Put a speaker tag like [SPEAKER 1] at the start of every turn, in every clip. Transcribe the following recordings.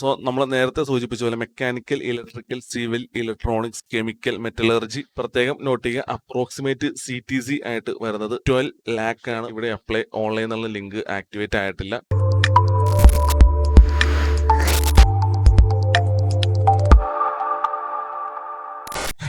[SPEAKER 1] So നമ്മൾ നേരത്തെ സൂചിപ്പിച്ച പോലെ mechanical, electrical, civil, electronics, chemical, metallurgy പ്രത്യേകം നോട്ട് ചെയ്യുക. അപ്രോക്സിമേറ്റ് CTC ആയിട്ട് വരുന്നത് 12 lakh ആണ്. ഇവിടെ അപ്ലൈ ഓൺലൈൻ എന്നുള്ള ലിങ്ക് ആക്ടിവേറ്റ് ആയിട്ടില്ല.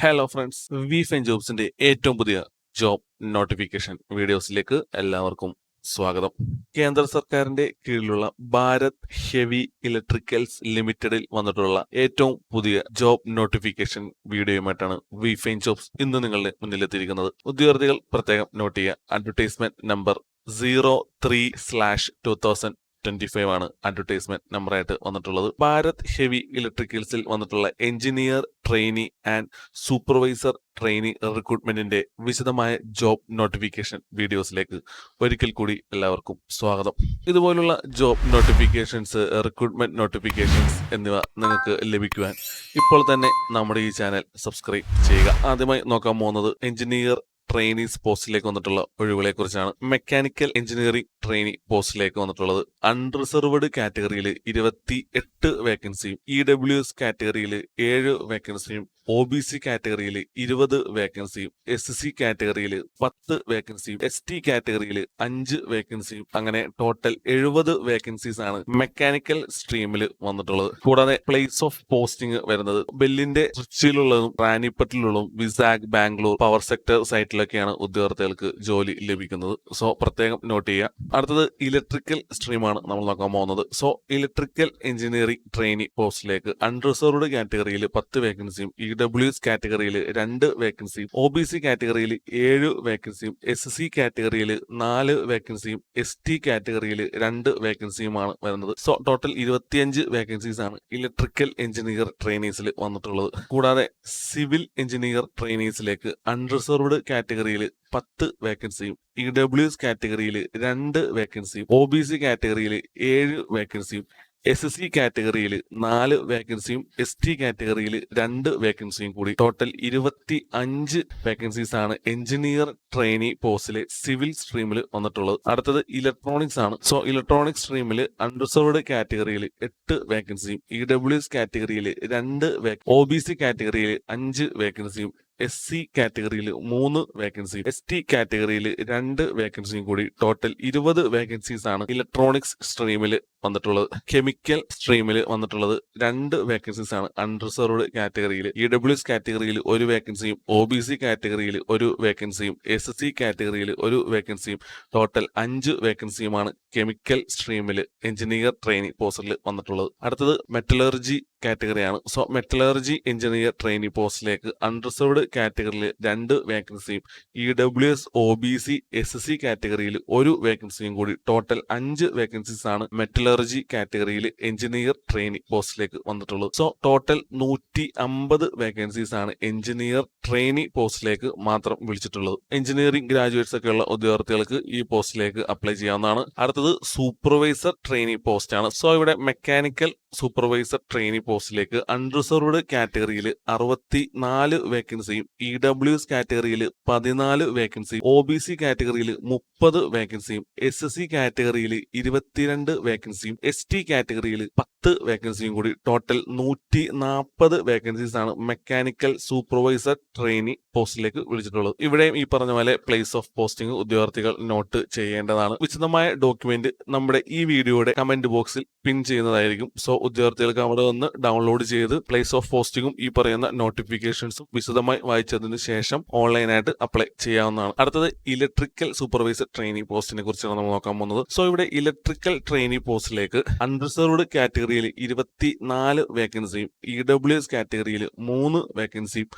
[SPEAKER 1] ഹലോ ഫ്രണ്ട്സ്, V5 ജോബ്സിന്റെ ഏറ്റവും പുതിയ ജോബ് നോട്ടിഫിക്കേഷൻ വീഡിയോസിലേക്ക് എല്ലാവർക്കും സ്വാഗതം. കേന്ദ്ര സർക്കാരിന്റെ കീഴിലുള്ള ഭാരത് ഹെവി ഇലക്ട്രിക്കൽസ് ലിമിറ്റഡിൽ വന്നിട്ടുള്ള ഏറ്റവും പുതിയ ജോബ് നോട്ടിഫിക്കേഷൻ വീഡിയോയുമായിട്ടാണ് V5 ജോബ്സ് ഇന്ന് നിങ്ങളുടെ മുന്നിലെത്തിയിരിക്കുന്നത്. ഉദ്യോഗാർത്ഥികൾ പ്രത്യേകം നോട്ട് ചെയ്യുക. അഡ്വർടൈസ്മെന്റ് നമ്പർ 03/2025 ആണ് അഡ്വർടൈസ്മെന്റ് നമ്പറായിട്ട് വന്നിട്ടുള്ളത്. ഭാരത് ഹെവി ഇലക്ട്രിക്കൽസിൽ വന്നിട്ടുള്ള engineer trainee and supervisor trainee റിക്രൂട്ട്മെന്റിന്റെ വിശദമായ ജോബ് നോട്ടിഫിക്കേഷൻ വീഡിയോസിലേക്ക് ഒരിക്കൽ കൂടി എല്ലാവർക്കും സ്വാഗതം. ഇതുപോലുള്ള ജോബ് നോട്ടിഫിക്കേഷൻസ്, റിക്രൂട്ട്മെന്റ് നോട്ടിഫിക്കേഷൻസ് എന്നിവ നിങ്ങൾക്ക് ലഭിക്കുവാൻ ഇപ്പോൾ തന്നെ നമ്മുടെ ഈ ചാനൽ സബ്സ്ക്രൈബ് ചെയ്യുക. ആദ്യമായി നോക്കാൻ പോകുന്നത് എഞ്ചിനീയർ ട്രെയിനീസ് പോസ്റ്റിലേക്ക് വന്നിട്ടുള്ള ഒഴിവുകളെ കുറിച്ചാണ്. മെക്കാനിക്കൽ എഞ്ചിനീയറിംഗ് ട്രെയിനി പോസ്റ്റിലേക്ക് വന്നിട്ടുള്ളത് അൺറിസർവ്ഡ് കാറ്റഗറിയിൽ 28 വേക്കൻസിയും, EWS കാറ്റഗറിയിൽ 7 വേക്കൻസിയും, OBC കാറ്റഗറിയിൽ 20 വേക്കൻസിയും, SC കാറ്റഗറിയിൽ 10 വേക്കൻസിയും, ST കാറ്റഗറിയിൽ 5 വേക്കൻസിയും, അങ്ങനെ ടോട്ടൽ 70 വേക്കൻസീസ് ആണ് മെക്കാനിക്കൽ സ്ട്രീമിൽ വന്നിട്ടുള്ളത്. കൂടാതെ പ്ലേസ് ഓഫ് പോസ്റ്റിംഗ് വരുന്നത് ബെല്ലിന്റെ ട്രിച്ചിയിലുള്ളതും റാനിപ്പറ്റിലുള്ളതും വിസാഗ്, ബാംഗ്ലൂർ, പവർ സെക്ടർ സൈറ്റിലൊക്കെയാണ് ഉദ്യോഗാർത്ഥികൾക്ക് ജോലി ലഭിക്കുന്നത്. സോ പ്രത്യേകം നോട്ട് ചെയ്യുക. അടുത്തത് ഇലക്ട്രിക്കൽ സ്ട്രീമാണ് നമ്മൾ നോക്കാൻ പോകുന്നത്. സോ ഇലക്ട്രിക്കൽ എഞ്ചിനീയറിംഗ് ട്രെയിനി പോസ്റ്റിലേക്ക് അൺറിസർവ്ഡ് കാറ്റഗറിയിൽ 10 വേക്കൻസിയും, EWS കാറ്റഗറിയിൽ 2 വേക്കൻസിയും, OBC കാറ്റഗറിയിൽ 7 വേക്കൻസിയും, SC കാറ്റഗറിയിൽ 4 വേക്കൻസിയും, ST കാറ്റഗറിയിൽ 2 വേക്കൻസിയുമാണ് വരുന്നത്. സോ ടോട്ടൽ 25 വേക്കൻസീസ് ആണ് ഇലക്ട്രിക്കൽ എഞ്ചിനീയർ ട്രെയിനീസിൽ വന്നിട്ടുള്ളത്. കൂടാതെ സിവിൽ എഞ്ചിനീയർ ട്രെയിനീസിലേക്ക് അൺറിസർവ്ഡ് കാറ്റഗറിയിൽ 10 വേക്കൻസിയും, EWS കാറ്റഗറിയിൽ 2 വേക്കൻസിയും, OBC കാറ്റഗറിയിൽ 7 വേക്കൻസിയും, SC കാറ്റഗറിയിൽ 4 വേക്കൻസിയും, ST കാറ്റഗറിയിൽ 2 വേക്കൻസിയും കൂടി ടോട്ടൽ 25 വേക്കൻസീസ് ആണ് എഞ്ചിനീയർ ട്രെയിനി പോസ്റ്റിലെ സിവിൽ സ്ട്രീമിൽ വന്നിട്ടുള്ളത്. അടുത്തത് ഇലക്ട്രോണിക്സ് ആണ്. സോ ഇലക്ട്രോണിക്സ് സ്ട്രീമിൽ അൺറിസർവ്ഡ് കാറ്റഗറിയിൽ 8 വേക്കൻസിയും, EWS കാറ്റഗറിയിൽ 2 OBC കാറ്റഗറിയിൽ 5 വേക്കൻസിയും, SC കാറ്റഗറിയിൽ 3 വേക്കൻസിയും, ST കാറ്റഗറിയിൽ 2 വേക്കൻസിയും കൂടി ടോട്ടൽ 20 വേക്കൻസീസ് ആണ് ഇലക്ട്രോണിക്സ് സ്ട്രീമിൽ വന്നിട്ടുള്ളത്. കെമിക്കൽ സ്ട്രീമിൽ വന്നിട്ടുള്ളത് 2 വേക്കൻസീസ് ആണ് അൺറിസർവ്ഡ് കാറ്റഗറിയിൽ. EWS കാറ്റഗറിയിൽ 1 വേക്കൻസിയും, OBC കാറ്റഗറിയിൽ 1 വേക്കൻസിയും, SC കാറ്റഗറിയിൽ 1 വേക്കൻസിയും, ടോട്ടൽ 5 വേക്കൻസിയുമാണ് കെമിക്കൽ സ്ട്രീമിൽ എഞ്ചിനീയർ ട്രെയിനി പോസ്റ്റിൽ വന്നിട്ടുള്ളത്. അടുത്തത് മെറ്റലർജി കാറ്റഗറിയാണ്. സോ മെറ്റലർജി എഞ്ചിനീയർ ട്രെയിനി പോസ്റ്റിലേക്ക് അൺറിസർവ്ഡ് കാറ്റഗറിയിൽ 2 വേക്കൻസിയും, EWS, OBC, SC കാറ്റഗറിയിൽ 1 വേക്കൻസിയും കൂടി ടോട്ടൽ 5 വേക്കൻസീസ് ആണ് മെറ്റലർജി കാറ്റഗറിയിൽ എഞ്ചിനീയർ ട്രെയിനി പോസ്റ്റിലേക്ക് വന്നിട്ടുള്ളത്. സോ ടോട്ടൽ 150 വേക്കൻസീസ് ആണ് എഞ്ചിനീയർ ട്രെയിനി പോസ്റ്റിലേക്ക് മാത്രം വിളിച്ചിട്ടുള്ളത്. എഞ്ചിനീയറിംഗ് ഗ്രാജുവേറ്റ്സ് ഒക്കെയുള്ള ഉദ്യോഗാർത്ഥികൾക്ക് ഈ പോസ്റ്റിലേക്ക് അപ്ലൈ ചെയ്യാവുന്നതാണ്. അടുത്തത് സൂപ്പർവൈസർ ട്രെയിനി പോസ്റ്റ് ആണ്. സോ ഇവിടെ മെക്കാനിക്കൽ സൂപ്പർവൈസർ ട്രെയിനി പോസ്റ്റിലേക്ക് അൺറിസർവ്ഡ് കാറ്റഗറിയിൽ 64 വേക്കൻസിയും, EWS കാറ്റഗറിയിൽ 14 വേക്കൻസിയും, OBC കാറ്റഗറിയിൽ 30 വേക്കൻസിയും, SC കാറ്റഗറിയിൽ 22 വേക്കൻസിയും, ST കാറ്റഗറിയിൽ 10 വേക്കൻസിയും കൂടി ടോട്ടൽ 140 വേക്കൻസീസ് ആണ് മെക്കാനിക്കൽ സൂപ്പർവൈസർ ട്രെയിനി പോസ്റ്റിലേക്ക് വിളിച്ചിട്ടുള്ളത്. ഇവിടെയും ഈ പറഞ്ഞ പോലെ പ്ലേസ് ഓഫ് പോസ്റ്റിംഗ് ഉദ്യോഗാർത്ഥികൾ നോട്ട് ചെയ്യേണ്ടതാണ്. വിശദമായ ഡോക്യുമെന്റ് നമ്മുടെ ഈ വീഡിയോയുടെ കമന്റ് ബോക്സിൽ പിൻ ചെയ്യുന്നതായിരിക്കും. സോ ഉദ്യോഗാർത്ഥികൾക്ക് അവിടെ നിന്ന് ഡൗൺലോഡ് ചെയ്ത് പ്ലേസ് ഓഫ് പോസ്റ്റിംഗും ഈ പറയുന്ന നോട്ടിഫിക്കേഷൻസും വിശദമായി വായിച്ചതിന് ശേഷം ഓൺലൈനായിട്ട് അപ്ലൈ ചെയ്യാവുന്നതാണ്. അടുത്തത് ഇലക്ട്രിക്കൽ സൂപ്പർവൈസർ ട്രെയിനി പോസ്റ്റിനെ കുറിച്ചാണ് നമ്മൾ നോക്കാൻ പോകുന്നത്. സോ ഇവിടെ ഇലക്ട്രിക്കൽ ട്രെയിനി പോസ്റ്റിലേക്ക് അൺറിസർവ്ഡ് കാറ്റഗറിയിൽ 24 വേക്കൻസിയും, EWS കാറ്റഗറിയിൽ 3 വേക്കൻസിയും,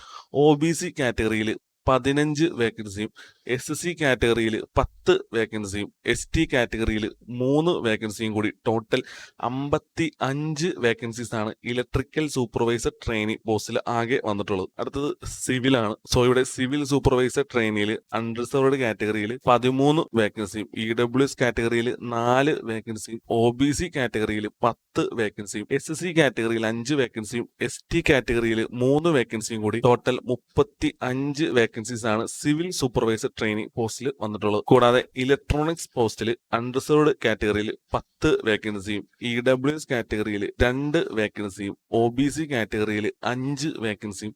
[SPEAKER 1] OBC കാറ്റഗറിയിൽ 15 വേക്കൻസിയും, SC കാറ്റഗറിയിൽ 10 വേക്കൻസിയും, ST കാറ്റഗറിയിൽ 3 വേക്കൻസിയും കൂടി ടോട്ടൽ 55 വേക്കൻസീസ് ആണ് ഇലക്ട്രിക്കൽ സൂപ്പർവൈസർ ട്രെയിനി പോസ്റ്റിൽ ആകെ വന്നിട്ടുള്ളത്. അടുത്തത് സിവിൽ ആണ്. സോ ഇവിടെ സിവിൽ സൂപ്പർവൈസർ ട്രെയിനിയിൽ അൺറിസർവ്ഡ് കാറ്റഗറിയിൽ 13 വേക്കൻസിയും, EWS കാറ്റഗറിയിൽ 4 വേക്കൻസിയും, OBC കാറ്റഗറിയിൽ 10 വേക്കൻസിയും, SC കാറ്റഗറിയിൽ 5 വേക്കൻസിയും, ST കാറ്റഗറിയിൽ 3 വേക്കൻസിയും കൂടി ടോട്ടൽ 35 വേക്കൻസീസ് ആണ് സിവിൽ സൂപ്പർവൈസർ ട്രെയിനി പോസ്റ്റിൽ വന്നിട്ടുള്ളത്. കൂടാതെ ഇലക്ട്രോണിക്സ് പോസ്റ്റിൽ അൺറിസർവ്ഡ് കാറ്റഗറിയിൽ 10 10 വേക്കൻസിയും, EWS കാറ്റഗറിയിൽ 2 വേക്കൻസിയും, OBC കാറ്റഗറിയിൽ 5 വേക്കൻസിയും,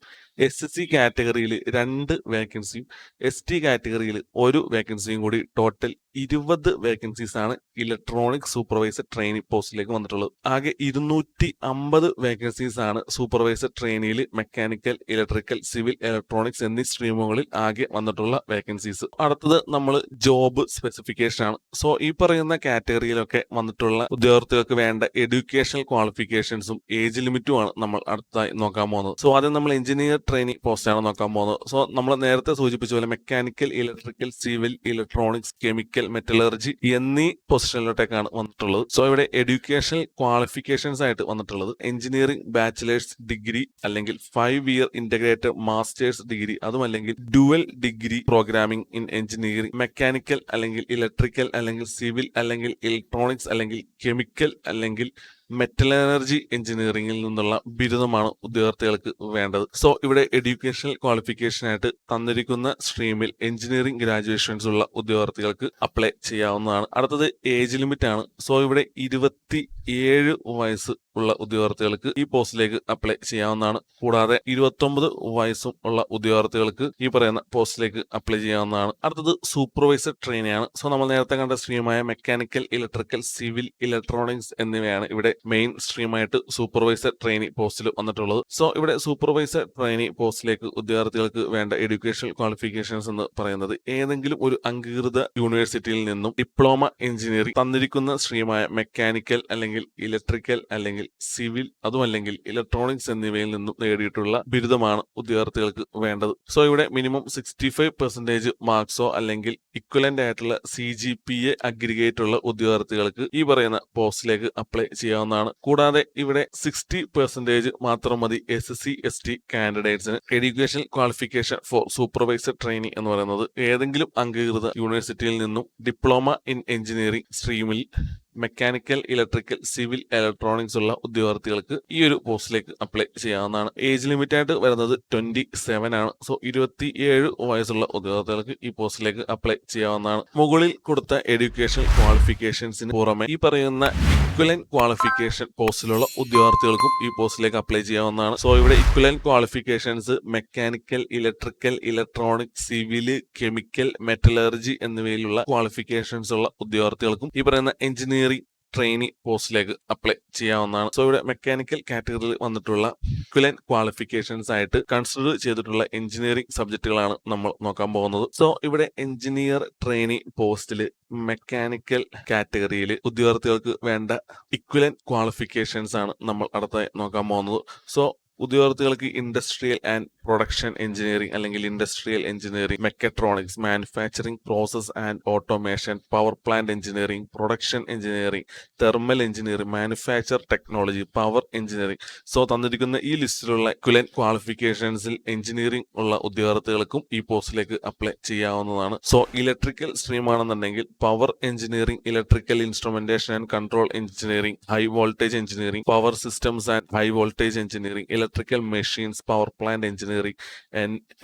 [SPEAKER 1] SC കാറ്റഗറിയിൽ 2 വേക്കൻസിയും, ST കാറ്റഗറിയിൽ 1 വേക്കൻസിയും കൂടി ടോട്ടൽ 20 വേക്കൻസീസ് ആണ് ഇലക്ട്രോണിക് സൂപ്പർവൈസർ ട്രെയിനി പോസ്റ്റിലേക്ക് വന്നിട്ടുള്ളത്. ആകെ 250 വേക്കൻസീസ് ആണ് സൂപ്പർവൈസർ ട്രെയിനിയിൽ മെക്കാനിക്കൽ, ഇലക്ട്രിക്കൽ, സിവിൽ, ഇലക്ട്രോണിക്സ് എന്നീ സ്ട്രീമുകളിൽ ആകെ വന്നിട്ടുള്ള വേക്കൻസീസ്. അടുത്തത് നമ്മൾ ജോബ് സ്പെസിഫിക്കേഷൻ ആണ്. സോ ഈ പറയുന്ന കാറ്റഗറിയിലൊക്കെ വന്നിട്ടുള്ള ഉദ്യോഗാർത്ഥികൾക്ക് വേണ്ട എഡ്യൂക്കേഷണൽ ക്വാളിഫിക്കേഷൻസും ഏജ് ലിമിറ്റുമാണ് നമ്മൾ അടുത്തായി നോക്കാൻ പോകുന്നത്. സോ ആദ്യം നമ്മൾ എഞ്ചിനീയർ ട്രെയിനി പോസ്റ്റ് ആണ് നോക്കാൻ പോകുന്നത്. സോ നമ്മൾ നേരത്തെ സൂചിപ്പിച്ച പോലെ mechanical, electrical, civil, electronics, chemical, metallurgy എന്നീ പൊസിഷനിലോട്ടേക്കാണ് വന്നിട്ടുള്ളത്. സോ ഇവിടെ എഡ്യൂക്കേഷണൽ ക്വാളിഫിക്കേഷൻസ് ആയിട്ട് വന്നിട്ടുള്ളത് എഞ്ചിനീയറിംഗ് ബാച്ചിലേഴ്സ് ഡിഗ്രി അല്ലെങ്കിൽ 5 ഇയർ ഇന്റഗ്രേറ്റഡ് മാസ്റ്റേഴ്സ് ഡിഗ്രി, അതുമല്ലെങ്കിൽ dual degree programming in engineering, mechanical അല്ലെങ്കിൽ ഇലക്ട്രിക്കൽ അല്ലെങ്കിൽ സിവിൽ അല്ലെങ്കിൽ ഇലക്ട്രോണിക്സ് അല്ലെങ്കിൽ കെമിക്കൽ അല്ലെങ്കിൽ മെറ്റലർജി എഞ്ചിനീയറിംഗിൽ നിന്നുള്ള ബിരുദമാണ് ഉദ്യോഗാർത്ഥികൾക്ക് വേണ്ടത്. സോ ഇവിടെ എഡ്യൂക്കേഷണൽ ക്വാളിഫിക്കേഷൻ ആയിട്ട് തന്നിരിക്കുന്ന സ്ട്രീമിൽ എഞ്ചിനീയറിംഗ് ഗ്രാജുവേഷൻസ് ഉള്ള ഉദ്യോഗാർത്ഥികൾക്ക് അപ്ലൈ ചെയ്യാവുന്നതാണ്. അടുത്തത് ഏജ് ലിമിറ്റ് ആണ്. സോ ഇവിടെ 27 വയസ്സ് ഉള്ള ഉദ്യോഗാർത്ഥികൾക്ക് ഈ പോസ്റ്റിലേക്ക് അപ്ലൈ ചെയ്യാവുന്നതാണ്. കൂടാതെ 29 വയസ്സും ഉള്ള ഉദ്യോഗാർത്ഥികൾക്ക് ഈ പറയുന്ന പോസ്റ്റിലേക്ക് അപ്ലൈ ചെയ്യാവുന്നതാണ്. അടുത്തത് സൂപ്പർവൈസർ ട്രെയിനിയാണ്. സോ നമ്മൾ നേരത്തെ കണ്ട സ്ട്രീമായ മെക്കാനിക്കൽ, ഇലക്ട്രിക്കൽ, സിവിൽ, ഇലക്ട്രോണിക്സ് എന്നിവയാണ് ഇവിടെ മെയിൻ സ്ട്രീമായിട്ട് സൂപ്പർവൈസർ ട്രെയിനി പോസ്റ്റിൽ വന്നിട്ടുള്ളത്. സോ ഇവിടെ സൂപ്പർവൈസർ ട്രെയിനി പോസ്റ്റിലേക്ക് ഉദ്യോഗാർത്ഥികൾക്ക് വേണ്ട എഡ്യൂക്കേഷണൽ ക്വാളിഫിക്കേഷൻസ് എന്ന് പറയുന്നത് ഏതെങ്കിലും ഒരു അംഗീകൃത യൂണിവേഴ്സിറ്റിയിൽ നിന്നും ഡിപ്ലോമ എഞ്ചിനീയറിംഗ്, തന്നിരിക്കുന്ന സ്ട്രീമായ മെക്കാനിക്കൽ അല്ലെങ്കിൽ ഇലക്ട്രിക്കൽ അല്ലെങ്കിൽ സിവിൽ, അതുമല്ലെങ്കിൽ ഇലക്ട്രോണിക്സ് എന്നിവയിൽ നിന്നും നേടിയിട്ടുള്ള ബിരുദമാണ് ഉദ്യോഗാർത്ഥികൾക്ക് വേണ്ടത്. സോ ഇവിടെ മിനിമം 65% മാർക്സോ അല്ലെങ്കിൽ ഇക്വലന്റ് ആയിട്ടുള്ള CGPA അഗ്രിഗേറ്റ് ഉള്ള ഉദ്യോഗാർത്ഥികൾക്ക് ഈ പറയുന്ന പോസ്റ്റിലേക്ക് അപ്ലൈ ചെയ്യാവുന്നതാണ്. കൂടാതെ ഇവിടെ 60% മാത്രം മതി SC ST കാൻഡിഡേറ്റ്സിന്. Education qualification for supervisor trainee എന്ന് പറയുന്നത് ഏതെങ്കിലും അംഗീകൃത യൂണിവേഴ്സിറ്റിയിൽ നിന്നും ഡിപ്ലോമ ഇൻ എഞ്ചിനീയറിംഗ് സ്ട്രീമിൽ മെക്കാനിക്കൽ, ഇലക്ട്രിക്കൽ, സിവിൽ, ഇലക്ട്രോണിക്സ് ഉള്ള ഉദ്യോഗാർത്ഥികൾക്ക് ഈ ഒരു പോസ്റ്റിലേക്ക് അപ്ലൈ ചെയ്യാവുന്നതാണ്. ഏജ് ലിമിറ്റ് ആയിട്ട് വരുന്നത് 27 ആണ്. സോ 27 വയസ്സുള്ള ഉദ്യോഗാർത്ഥികൾക്ക് ഈ പോസ്റ്റിലേക്ക് അപ്ലൈ ചെയ്യാവുന്നതാണ്. മുകളിൽ കൊടുത്ത എഡ്യൂക്കേഷൻ ക്വാളിഫിക്കേഷൻസിന് പുറമെ ഈ പറയുന്ന ഇക്വലന്റ് ക്വാളിഫിക്കേഷൻ പോസ്റ്റിലുള്ള ഉദ്യോഗാർത്ഥികൾക്കും ഈ പോസ്റ്റിലേക്ക് അപ്ലൈ ചെയ്യാവുന്നതാണ്. സോ ഇവിടെ equivalent qualifications mechanical, electrical, electronics, civil, chemical, metallurgy എന്നിവയിലുള്ള ക്വാളിഫിക്കേഷൻസ് ഉള്ള ഉദ്യോഗാർത്ഥികൾക്കും ഈ പറയുന്ന എഞ്ചിനീയറിംഗ് ട്രെയിനി പോസ്റ്റിലേക്ക് അപ്ലൈ ചെയ്യാവുന്നതാണ്. സോ ഇവിടെ മെക്കാനിക്കൽ കാറ്റഗറിയിൽ വന്നിട്ടുള്ള ഇക്വലന്റ് ക്വാളിഫിക്കേഷൻസ് ആയിട്ട് കൺസിഡർ ചെയ്തിട്ടുള്ള എഞ്ചിനീയറിംഗ് സബ്ജക്റ്റുകളാണ് നമ്മൾ നോക്കാൻ പോകുന്നത്. സോ ഇവിടെ എഞ്ചിനീയർ ട്രെയിനി പോസ്റ്റിൽ മെക്കാനിക്കൽ കാറ്റഗറിയിൽ ഉദ്യോഗാർത്ഥികൾക്ക് വേണ്ട ഇക്വലന്റ് ക്വാളിഫിക്കേഷൻസ് ആണ് നമ്മൾ അടുത്തായി നോക്കാൻ പോകുന്നത്. സോ ഉദ്യോഗാർത്ഥികൾക്ക് ഇൻഡസ്ട്രിയൽ ആൻഡ് പ്രൊഡക്ഷൻ എഞ്ചിനീയറിംഗ് അല്ലെങ്കിൽ industrial engineering, mechatronics, manufacturing, process and automation, power plant engineering, production engineering, thermal engineering, manufacture technology, power engineering. So തന്നിരിക്കുന്ന ഈ ലിസ്റ്റിലുള്ള ഇക്വലന്റ് ക്വാളിഫിക്കേഷൻസിൽ എഞ്ചിനീയറിംഗ് ഉള്ള ഉദ്യോഗാർത്ഥികൾക്കും ഈ പോസ്റ്റിലേക്ക് അപ്ലൈ ചെയ്യാവുന്നതാണ്. സോ ഇലക്ട്രിക്കൽ സ്ട്രീം ആണെന്നുണ്ടെങ്കിൽ power engineering, electrical instrumentation and control engineering, high voltage engineering, power systems and high voltage engineering, electrical machines, power plant engineering,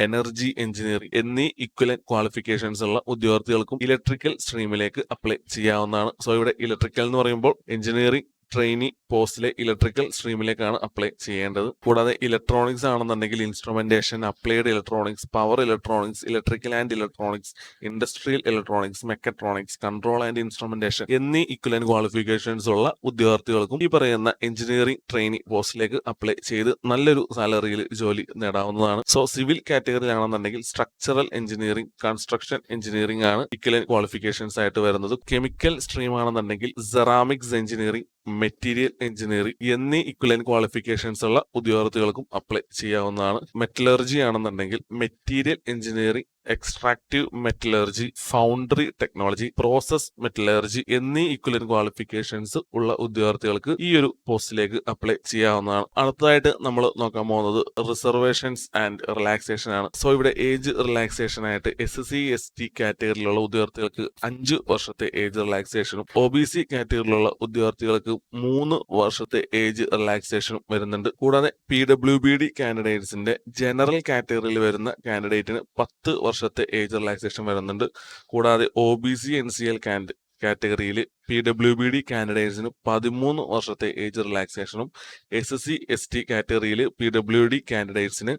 [SPEAKER 1] energy engineering എന്നീ ഇക്വലന്റ് ക്വാളിഫിക്കേഷൻസ് ഉള്ള ഉദ്യോഗാർത്ഥികൾക്കും electrical സ്ട്രീമിലേക്ക് apply ചെയ്യാവുന്നതാണ്. So ഇവിടെ electrical എന്ന് പറയുമ്പോൾ engineering trainee പോസ്റ്റിലെ electrical സ്ട്രീമിലേക്കാണ് apply ചെയ്യേണ്ടത്. കൂടാതെ electronics ആണെന്നുണ്ടെങ്കിൽ instrumentation, applied electronics, power electronics, electrical and electronics, industrial electronics, mechatronics, control and instrumentation എന്നീ ഇക്വലന്റ് ക്വാളിഫിക്കേഷൻസ് ഉള്ള ഉദ്യോഗാർത്ഥികൾക്കും ഈ പറയുന്ന എഞ്ചിനീയറിംഗ് ട്രെയിനി പോസ്റ്റിലേക്ക് അപ്ലൈ ചെയ്ത് നല്ലൊരു സാലറിയിൽ ജോലി നേടാവുന്നതാണ്. സോ സിവിൽ കാറ്റഗറിയിലാണെന്നുണ്ടെങ്കിൽ സ്ട്രക്ചറൽ എഞ്ചിനീയറിംഗ്, കൺസ്ട്രക്ഷൻ എഞ്ചിനീയറിംഗ് ആണ് ഇക്വലന്റ് ക്വാളിഫിക്കേഷൻസ് ആയിട്ട് വരുന്നത്. കെമിക്കൽ സ്ട്രീം ആണെന്നുണ്ടെങ്കിൽ സെറാമിക്സ് എഞ്ചിനീയറിംഗ്, മെറ്റീരിയൽ എഞ്ചിനീയറിംഗ് എന്നീ ഇക്വലന്റ് ക്വാളിഫിക്കേഷൻസ് ഉള്ള ഉദ്യോഗാർത്ഥികൾക്കും അപ്ലൈ ചെയ്യാവുന്നതാണ്. മെറ്റലർജി ആണെന്നുണ്ടെങ്കിൽ material engineering, extractive metallurgy, foundry technology, process metallurgy എന്നീ ഇക്വലന്റ് ക്വാളിഫിക്കേഷൻസ് ഉള്ള ഉദ്യോഗാർത്ഥികൾക്ക് ഈ ഒരു പോസ്റ്റിലേക്ക് അപ്ലൈ ചെയ്യാവുന്നതാണ്. അടുത്തതായിട്ട് നമ്മൾ നോക്കാൻ പോകുന്നത് റിസർവേഷൻസ് ആൻഡ് റിലാക്സേഷൻ ആണ്. സോ ഇവിടെ ഏജ് റിലാക്സേഷൻ ആയിട്ട് SC ST കാറ്റഗറിയിലുള്ള ഉദ്യോഗാർത്ഥികൾക്ക് 5 വർഷത്തെ ഏജ് റിലാക്സേഷനും OBC കാറ്റഗറിയിലുള്ള ഉദ്യോഗാർത്ഥികൾക്ക് 3 വർഷത്തെ ഏജ് റിലാക്സേഷനും വരുന്നുണ്ട്. കൂടാതെ PWBD കാൻഡിഡേറ്റ്സിന്റെ ജനറൽ കാറ്റഗറിയിൽ വരുന്ന കാൻഡിഡേറ്റിന് 10 വർഷത്തെ ഏജ് റിലാക്സേഷൻ വരുന്നുണ്ട്. കൂടാതെ OBC NCL കാറ്റഗറിയിൽ PWD കാൻഡിഡേറ്റ്സിന് 13 വർഷത്തെ ഏജ് റിലാക്സേഷനും SC/ST കാറ്റഗറിയിൽ PWD കാൻഡിഡേറ്റ്സിന്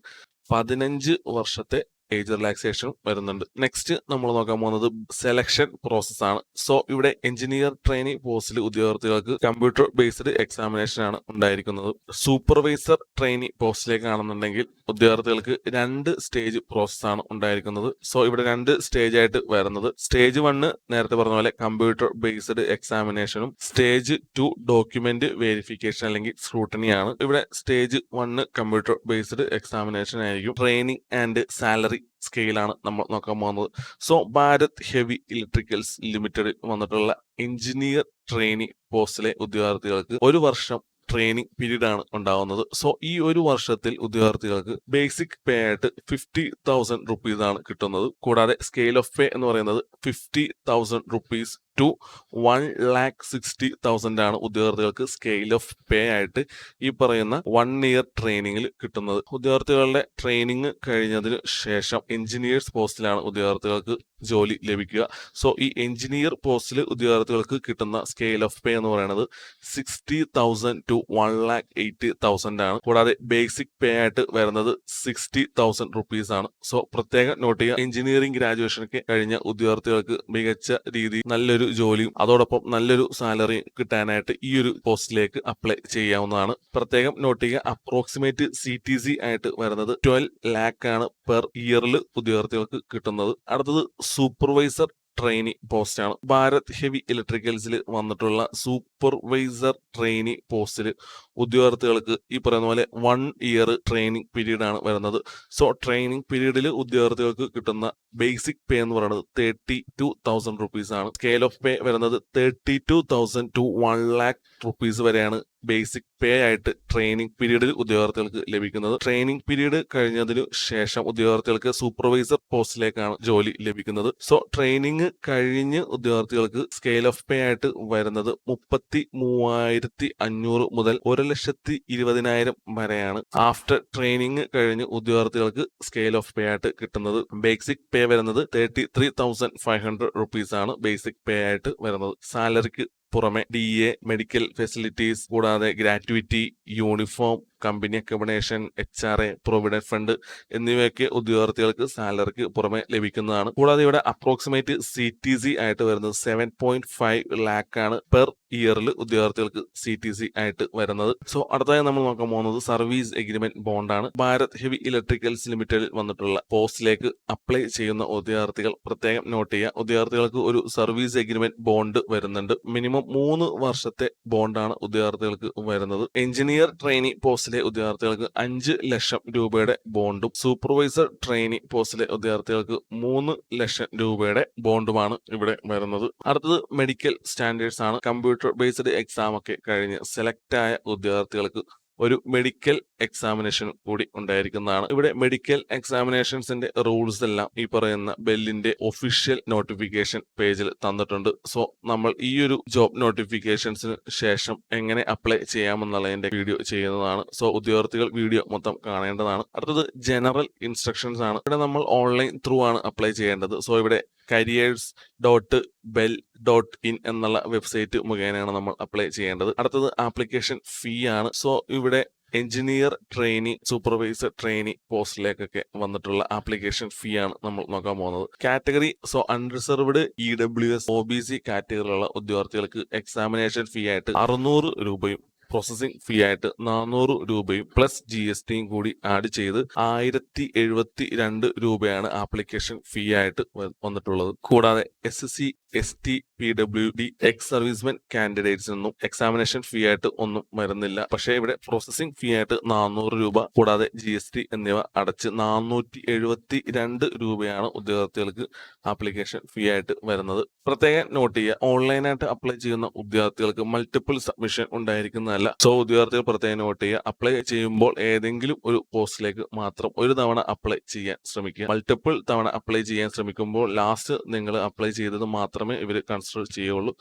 [SPEAKER 1] 15 വർഷത്തെ ഏജ് റിലാക്സേഷൻ വരുന്നുണ്ട്. നെക്സ്റ്റ് നമ്മൾ നോക്കാൻ പോകുന്നത് സെലക്ഷൻ പ്രോസസ് ആണ്. സോ ഇവിടെ എഞ്ചിനീയർ ട്രെയിനി പോസ്റ്റിൽ ഉദ്യോഗാർത്ഥികൾക്ക് കമ്പ്യൂട്ടർ ബേസ്ഡ് എക്സാമിനേഷൻ ആണ് ഉണ്ടായിരിക്കുന്നത്. സൂപ്പർവൈസർ ട്രെയിനി പോസ്റ്റിലേക്കാണെന്നുണ്ടെങ്കിൽ ഉദ്യോഗാർത്ഥികൾക്ക് 2 സ്റ്റേജ് പ്രോസസ് ആണ് ഉണ്ടായിരിക്കുന്നത്. സോ ഇവിടെ 2 സ്റ്റേജ് ആയിട്ട് വരുന്നത് സ്റ്റേജ് 1 നേരത്തെ പറഞ്ഞ പോലെ കമ്പ്യൂട്ടർ ബേസ്ഡ് എക്സാമിനേഷനും സ്റ്റേജ് 2 ഡോക്യുമെന്റ് വെരിഫിക്കേഷൻ അല്ലെങ്കിൽ സ്ക്രൂട്ടണി ആണ്. ഇവിടെ സ്റ്റേജ് 1 കമ്പ്യൂട്ടർ ബേസ്ഡ് എക്സാമിനേഷൻ ആയിരിക്കും. ട്രെയിനിങ് ആൻഡ് സാലറി സ്കെയിലാണ് നമ്മൾ നോക്കാൻ പോകുന്നത്. സോ ഭാരത് ഹെവി ഇലക്ട്രിക്കൽസ് ലിമിറ്റഡിൽ വന്നിട്ടുള്ള എഞ്ചിനീയർ ട്രെയിനി പോസ്റ്റിലെ ഉദ്യോഗാർത്ഥികൾക്ക് 1 വർഷം ട്രെയിനിങ് പീരീഡ് ആണ് ഉണ്ടാവുന്നത്. സോ ഈ 1 വർഷത്തിൽ ഉദ്യോഗാർത്ഥികൾക്ക് ബേസിക് പേ ആയിട്ട് 50,000 റുപ്പീസ് ആണ് കിട്ടുന്നത്. കൂടാതെ സ്കെയിൽ ഓഫ് പേ എന്ന് പറയുന്നത് 50,000 റുപ്പീസ് ടു 1,60,000 ആണ് ഉദ്യോഗാർത്ഥികൾക്ക് സ്കെയിൽ ഓഫ് പേ ആയിട്ട് ഈ പറയുന്ന 1 ഇയർ ട്രെയിനിങ്ങിൽ കിട്ടുന്നത്. ഉദ്യോഗാർത്ഥികളുടെ ട്രെയിനിങ് കഴിഞ്ഞതിന് ശേഷം എഞ്ചിനീയേഴ്സ് പോസ്റ്റിലാണ് ഉദ്യോഗാർത്ഥികൾക്ക് ജോലി ലഭിക്കുക. സോ ഈ എഞ്ചിനീയർ പോസ്റ്റിൽ ഉദ്യോഗാർത്ഥികൾക്ക് കിട്ടുന്ന സ്കെയിൽ ഓഫ് പേ എന്ന് പറയുന്നത് 60,000 ടു 1,80,000 ആണ്. കൂടാതെ ബേസിക് പേ ആയിട്ട് വരുന്നത് 60,000 റുപ്പീസ് ആണ്. സോ പ്രത്യേകം നോട്ട് ചെയ്യുക, എഞ്ചിനീയറിംഗ് ഗ്രാജുവേഷനൊക്കെ കഴിഞ്ഞ ഉദ്യോഗാർത്ഥികൾക്ക് മികച്ച രീതിയിൽ നല്ലൊരു ജോലിയും അതോടൊപ്പം നല്ലൊരു സാലറി കിട്ടാനായിട്ട് ഈ ഒരു പോസ്റ്റിലേക്ക് അപ്ലൈ ചെയ്യാവുന്നതാണ്. പ്രത്യേകം നോട്ട് ചെയ്യുക, അപ്രോക്സിമേറ്റ് CTC ആയിട്ട് വരുന്നത് 12 lakh ആണ് പെർ ഇയറിൽ ഉദ്യോഗാർത്ഥികൾക്ക് കിട്ടുന്നത്. അടുത്തത് സൂപ്പർവൈസർ ട്രെയിനി പോസ്റ്റ് ആണ്. ഭാരത് ഹെവി ഇലക്ട്രിക്കൽസിൽ വന്നിട്ടുള്ള സൂപ്പർവൈസർ ട്രെയിനി പോസ്റ്റിൽ ഉദ്യോഗാർത്ഥികൾക്ക് ഈ പറയുന്ന പോലെ 1 ഇയർ ട്രെയിനിങ് പീരീഡ് ആണ് വരുന്നത്. സോ ട്രെയിനിങ് പീരീഡിൽ ഉദ്യോഗാർത്ഥികൾക്ക് കിട്ടുന്ന ബേസിക് പേ എന്ന് പറയുന്നത് 32,000 റുപ്പീസ് ആണ്. സ്കെയിൽ ഓഫ് പേ വരുന്നത് 32,000 ടു 1 lakh റുപ്പീസ് വരെയാണ് ബേസിക് പേ ആയിട്ട് ട്രെയിനിങ് പീരീഡിൽ ഉദ്യോഗാർത്ഥികൾക്ക് ലഭിക്കുന്നത്. ട്രെയിനിങ് പീരീഡ് കഴിഞ്ഞതിനു ശേഷം ഉദ്യോഗാർത്ഥികൾക്ക് സൂപ്പർവൈസർ പോസ്റ്റിലേക്കാണ് ജോലി ലഭിക്കുന്നത്. സോ ട്രെയിനിങ് കഴിഞ്ഞ് ഉദ്യോഗാർത്ഥികൾക്ക് സ്കെയിൽ ഓഫ് പേ ആയിട്ട് വരുന്നത് 33,500 മുതൽ 1,20,000 വരെയാണ്. ആഫ്റ്റർ ട്രെയിനിങ് കഴിഞ്ഞ് ഉദ്യോഗാർത്ഥികൾക്ക് സ്കെയിൽ ഓഫ് പേ ആയിട്ട് കിട്ടുന്നത് ബേസിക് പേ വരുന്നത് 33,500 റുപ്പീസ് ആണ് ബേസിക് പേ ആയിട്ട് വരുന്നത്. സാലറിക്ക് പുറമെ DA, മെഡിക്കൽ ഫെസിലിറ്റീസ്, കൂടാതെ gratuity, uniform, company accommodation, HRA, provident fund എന്നിവയൊക്കെ ഉദ്യോഗാർത്ഥികൾക്ക് സാലറിക്ക് പുറമെ ലഭിക്കുന്നതാണ്. കൂടാതെ ഇവിടെ അപ്രോക്സിമേറ്റ് CTC ആയിട്ട് വരുന്നത് 7.5 lakh ആണ് പെർ ഇയറിൽ ഉദ്യോഗാർത്ഥികൾക്ക് CTC ആയിട്ട് വരുന്നത്. സോ അടുത്തതായി നമ്മൾ നോക്കാൻ പോകുന്നത് സർവീസ് എഗ്രിമെന്റ് ബോണ്ടാണ്. ഭാരത് ഹെവി ഇലക്ട്രിക്കൽസ് ലിമിറ്റഡിൽ വന്നിട്ടുള്ള പോസ്റ്റിലേക്ക് അപ്ലൈ ചെയ്യുന്ന ഉദ്യോഗാർത്ഥികൾ പ്രത്യേകം നോട്ട് ചെയ്യുക, ഉദ്യോഗാർത്ഥികൾക്ക് ഒരു സർവീസ് എഗ്രിമെന്റ് ബോണ്ട് വരുന്നുണ്ട്. മിനിമം 3 വർഷത്തെ ബോണ്ടാണ് ഉദ്യോഗാർത്ഥികൾക്ക് വരുന്നത്. എഞ്ചിനീയർ ട്രെയിനി പോസ്റ്റിലെ ഉദ്യോഗാർത്ഥികൾക്ക് 5 ലക്ഷം രൂപയുടെ ബോണ്ടും സൂപ്പർവൈസർ ട്രെയിനി പോസ്റ്റിലെ ഉദ്യോഗാർത്ഥികൾക്ക് 3 ലക്ഷം രൂപയുടെ ബോണ്ടുമാണ് ഇവിടെ വരുന്നത്. അടുത്തത് മെഡിക്കൽ സ്റ്റാൻഡേർഡ്സ് ആണ്. കമ്പ്യൂട്ടർ ബേസ്ഡ് എക്സാം ഒക്കെ കഴിഞ്ഞ് സെലക്ട് ആയ ഉദ്യോഗാർത്ഥികൾക്ക് ഒരു മെഡിക്കൽ എക്സാമിനേഷൻ കൂടി ഉണ്ടായിരിക്കുന്നതാണ്. ഇവിടെ മെഡിക്കൽ എക്സാമിനേഷൻസിന്റെ റൂൾസ് എല്ലാം ഈ പറയുന്ന ബെല്ലിന്റെ ഒഫീഷ്യൽ നോട്ടിഫിക്കേഷൻ പേജിൽ തന്നിട്ടുണ്ട്. സോ നമ്മൾ ഈ ഒരു ജോബ് നോട്ടിഫിക്കേഷൻസിന് ശേഷം എങ്ങനെ അപ്ലൈ ചെയ്യാമെന്നുള്ളതിന്റെ വീഡിയോ ചെയ്യുന്നതാണ്. സോ ഉദ്യോഗാർത്ഥികൾ വീഡിയോ മൊത്തം കാണേണ്ടതാണ്. അടുത്തത് ജനറൽ ഇൻസ്ട്രക്ഷൻസ് ആണ്. ഇവിടെ നമ്മൾ ഓൺലൈൻ ത്രൂ ആണ് അപ്ലൈ ചെയ്യേണ്ടത്. സോ ഇവിടെ careers.bell.in എന്നുള്ള വെബ്സൈറ്റ് മുഖേനയാണ് നമ്മൾ അപ്ലൈ ചെയ്യേണ്ടത്. അടുത്തത് ആപ്ലിക്കേഷൻ ഫീ ആണ്. സോ ഇവിടെ എഞ്ചിനീയർ ട്രെയിനി, സൂപ്പർവൈസർ ട്രെയിനി പോസ്റ്റിലേക്കൊക്കെ വന്നിട്ടുള്ള ആപ്ലിക്കേഷൻ ഫീ ആണ് നമ്മൾ നോക്കാൻ പോകുന്നത്. Category so unreserved, EWS, OBC കാറ്റഗറിയിലുള്ള ഉദ്യോഗാർത്ഥികൾക്ക് എക്സാമിനേഷൻ ഫീ ആയിട്ട് 600 രൂപയും പ്രോസസിംഗ് ഫീ ആയിട്ട് 400 രൂപയും പ്ലസ് GSTയും കൂടി ആഡ് ചെയ്ത് 1,072 രൂപയാണ് ആപ്ലിക്കേഷൻ ഫീ ആയിട്ട് വന്നിട്ടുള്ളത്. കൂടാതെ SC, ST, PWD, ex servicemen കാൻഡിഡേറ്റ്സിനൊന്നും എക്സാമിനേഷൻ ഫീ ആയിട്ട് ഒന്നും വരുന്നില്ല. പക്ഷേ ഇവിടെ പ്രോസസിംഗ് ഫീ ആയിട്ട് 400 രൂപ കൂടാതെ GST എന്നിവ അടച്ച് 472 രൂപയാണ് ഉദ്യോഗാർത്ഥികൾക്ക് ആപ്ലിക്കേഷൻ ഫീ ആയിട്ട് വരുന്നത്. പ്രത്യേകം നോട്ട് ചെയ്യുക, ഓൺലൈനായിട്ട് അപ്ലൈ ചെയ്യുന്ന ഉദ്യോഗാർത്ഥികൾക്ക് മൾട്ടിപ്പിൾ സബ്മിഷൻ ഉണ്ടായിരിക്കുന്നതല്ല. സോ ഉദ്യോഗാർത്ഥികൾ പ്രത്യേകം നോട്ട് ചെയ്യുക, അപ്ലൈ ചെയ്യുമ്പോൾ ഏതെങ്കിലും ഒരു പോസ്റ്റിലേക്ക് മാത്രം ഒരു തവണ അപ്ലൈ ചെയ്യാൻ ശ്രമിക്കുക. മൾട്ടിപ്പിൾ തവണ അപ്ലൈ ചെയ്യാൻ ശ്രമിക്കുമ്പോൾ ലാസ്റ്റ് നിങ്ങൾ അപ്ലൈ ചെയ്തത് മാത്രമേ ഇവർ കൺസിഡർ ചെയ്യുള്ളൂ.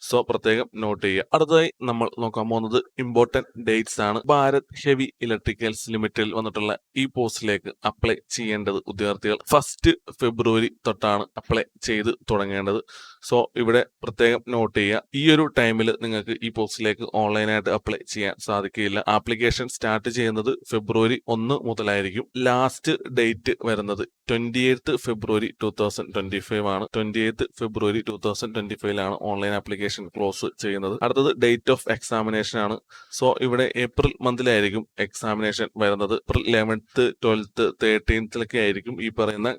[SPEAKER 1] സോ പ്രത്യേകം നോട്ട് ചെയ്യുക. അടുത്തതായി നമ്മൾ നോക്കാൻ പോകുന്നത് ഇമ്പോർട്ടന്റ് ഡേറ്റ്സ് ആണ്. ഭാരത് ഹെവി ഇലക്ട്രിക്കൽസ് ലിമിറ്റഡിൽ വന്നിട്ടുള്ള ഈ പോസ്റ്റിലേക്ക് അപ്ലൈ ചെയ്യേണ്ടത് ഉദ്യോഗാർത്ഥികൾ 1 ഫെബ്രുവരി തൊട്ടാണ് അപ്ലൈ ചെയ്ത് തുടങ്ങേണ്ടത്. സോ ഇവിടെ പ്രത്യേകം നോട്ട് ചെയ്യുക. ഈ ഒരു ടൈമിൽ നിങ്ങൾക്ക് ഈ പോസ്റ്റിലേക്ക് ഓൺലൈനായിട്ട് അപ്ലൈ ചെയ്യാൻ സാധിക്കുകയില്ല. ആപ്ലിക്കേഷൻ സ്റ്റാർട്ട് ചെയ്യുന്നത് ഫെബ്രുവരി 1 മുതലായിരിക്കും. ലാസ്റ്റ് ഡേറ്റ് വരുന്നത് 28th ഫെബ്രുവരി 2025 ആണ്. 28th ഫെബ്രുവരി 2025 ഓൺലൈൻ ആപ്ലിക്കേഷൻ ക്ലോസ് ചെയ്യുന്നത്. അടുത്തത് ഡേറ്റ് ഓഫ് എക്സാമിനേഷൻ ആണ്. സോ ഇവിടെ ഏപ്രിൽ മന്തിലായിരിക്കും എക്സാമിനേഷൻ വരുന്നത്. ഏപ്രിൽ 11th 12th 13th ആയിരിക്കും ഈ പറയുന്ന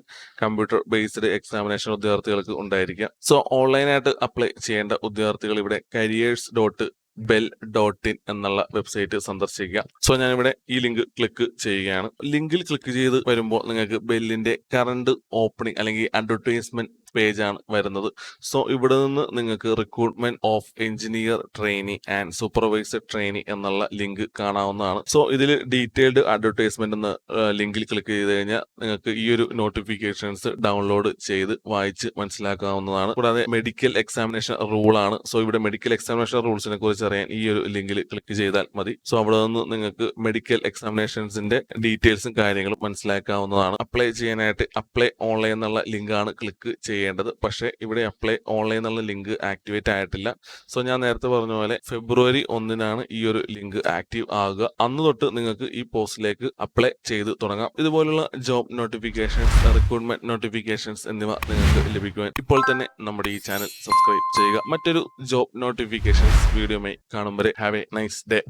[SPEAKER 1] കമ്പ്യൂട്ടർ ബേസ്ഡ് എക്സാമിനേഷൻ ഉദ്യോഗാർത്ഥികൾക്ക് ഉണ്ടായിരിക്കുക. സോ ഓൺലൈനായിട്ട് അപ്ലൈ ചെയ്യേണ്ട ഉദ്യോഗാർത്ഥികൾ ഇവിടെ careers.bell.in എന്നുള്ള വെബ്സൈറ്റ് സന്ദർശിക്കുക. സോ ഞാനിവിടെ ഈ ലിങ്ക് ക്ലിക്ക് ചെയ്യുകയാണ്. ലിങ്കിൽ ക്ലിക്ക് ചെയ്ത് വരുമ്പോൾ നിങ്ങൾക്ക് ബെല്ലിന്റെ കറണ്ട് ഓപ്പണിംഗ് അല്ലെങ്കിൽ അഡ്വർടൈസ്മെന്റ് പേജ് ആണ് വരുന്നത്. സോ ഇവിടെ നിന്ന് നിങ്ങൾക്ക് recruitment of engineer trainee and supervisor trainee എന്നുള്ള ലിങ്ക് കാണാവുന്നതാണ്. സോ ഇതിൽ ഡീറ്റെയിൽഡ് അഡ്വർടൈസ്മെന്റ് എന്ന ലിങ്കിൽ ക്ലിക്ക് ചെയ്ത് കഴിഞ്ഞാൽ നിങ്ങൾക്ക് ഈ ഒരു നോട്ടിഫിക്കേഷൻസ് ഡൗൺലോഡ് ചെയ്ത് വായിച്ച് മനസ്സിലാക്കാവുന്നതാണ്. കൂടാതെ മെഡിക്കൽ എക്സാമിനേഷൻ റൂൾ ആണ്. സോ ഇവിടെ മെഡിക്കൽ എക്സാമിനേഷൻ റൂൾസിനെ കുറിച്ച് അറിയാൻ ഈ ഒരു ലിങ്കിൽ ക്ലിക്ക് ചെയ്താൽ മതി. സോ അവിടെ നിന്ന് നിങ്ങൾക്ക് മെഡിക്കൽ എക്സാമിനേഷൻസിന്റെ ഡീറ്റെയിൽസും കാര്യങ്ങളും മനസ്സിലാക്കാവുന്നതാണ്. അപ്ലൈ ചെയ്യാനായിട്ട് അപ്ലൈ ഓൺലൈൻ എന്നുള്ള ലിങ്കാണ് ക്ലിക്ക് ചെയ്യേണ്ടത്. പക്ഷേ ഇവിടെ അപ്ലൈ ഓൺലൈൻ എന്നുള്ള ലിങ്ക് ആക്ടിവേറ്റ് ആയിട്ടില്ല. സോ ഞാൻ നേരത്തെ പറഞ്ഞ പോലെ ഫെബ്രുവരി 1 ഈ ഒരു ലിങ്ക് ആക്റ്റീവ് ആകുക. അന്ന് തൊട്ട് നിങ്ങൾക്ക് ഈ പോസ്റ്റിലേക്ക് അപ്ലൈ ചെയ്ത് തുടങ്ങാം. ഇതുപോലുള്ള ജോബ് നോട്ടിഫിക്കേഷൻസ്, റിക്രൂട്ട്മെന്റ് നോട്ടിഫിക്കേഷൻസ് എന്നിവ നിങ്ങൾക്ക് ലഭിക്കുവാൻ ഇപ്പോൾ തന്നെ നമ്മുടെ ഈ ചാനൽ സബ്സ്ക്രൈബ് ചെയ്യുക. മറ്റൊരു ജോബ് നോട്ടിഫിക്കേഷൻസ് വീഡിയോയുമായി കാണും വരെ ഹാവ് എ നൈസ് ഡേ.